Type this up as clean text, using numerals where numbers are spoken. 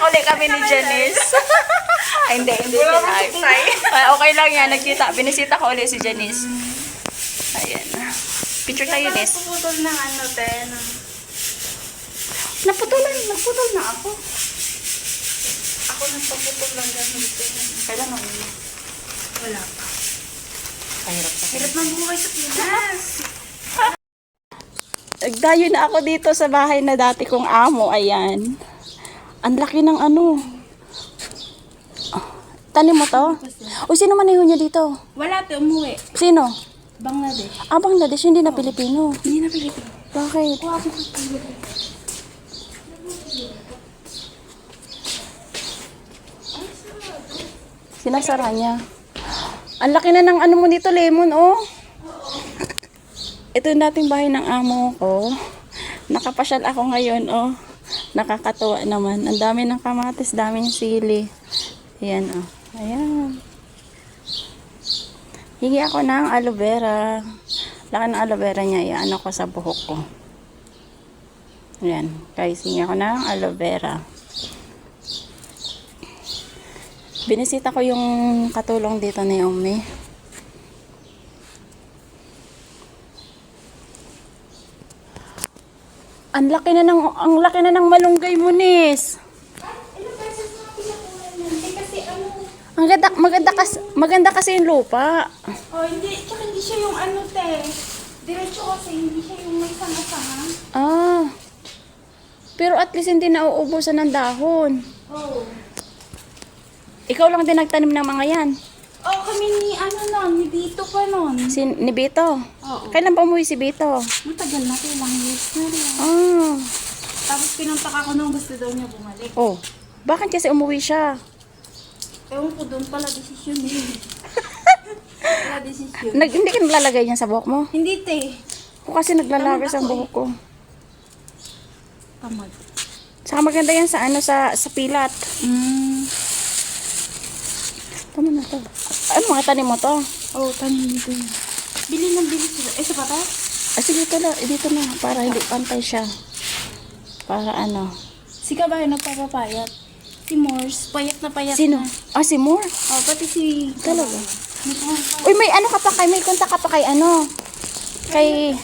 ulit kami ni Janice. Ay, hindi live. Ay, okay lang yan, binisita ko ulit si Janice. Ayan. Picture tayo, Nes. Napuputol ng ano, te. Naputol na ako. Ako nagpaputol lang dito. Kailan ako? Wala pa. Kahirap sa Hirap ng buhay sa Pinas. Nagdayo na ako dito sa bahay na dati kong amo. Ayan. Ang laki ng ano. Tanim mo to? O sino man niya dito? Wala, te. Umuwi. Sino? Bangladesh. Bangladesh, hindi na Pilipino. Hindi na Pilipino. Bakit? Sinasara niya. Ang laki na ng ano mo dito, lemon, oh. Ito yung dating bahay ng amo ko. Nakapasyal ako ngayon, oh. Nakakatuwa naman. Ang dami ng kamatis, daming sili. Ayan, oh. Ayan. Hingi ako ng aloe vera. Laki ng aloe vera niya. Iyan ako sa buhok ko. Ayan. Guys, hingi ako ng aloe vera. Binisita ko yung katulong dito ni Umi. Ang laki na ng malunggay mo, Nis. Ilang beses na pinapunan yan. Kasi ano... Maganda kasi yung lupa. Oh, hindi. Tsaka hindi siya yung ano, te. Diretso kasi, hindi siya yung may sanga-sanga. Ah. Pero at least hindi nauubusan ng dahon. Oh. Ikaw lang din nagtanim ng mga yan. Oh, kami ni ano nun, ni Bito pa nun. Ni Bito. Oo. Kailan pa umuwi si Bito? Matagal na, ilang years na rin. Ah. Tapos pinuntak ako nung gusto daw niya bumalik. Oh. Bakit kasi umuwi siya? Ewan ko doon pala desisyon eh. Pala desisyon. Hindi ka naglalagay yan sa buhok mo? Hindi, te. Ako kasi naglalagay sa buhok ko. Tamad. Saka maganda yan sa sa pilat. Tama na to. Ano mga tanim mo to? Oh, tanim dito yun. Bili ng bili sila. Sa patas? Sige dito na para hindi pantay siya. Para ano. Si Kabayo nagpapapayat. Si Morse, payat na payat Sino? na. Si Moore? Oh, pati si... Talaga? May pumapayat. Uy, may ano ka pa kay, may kontak ka pa kay ano? Kay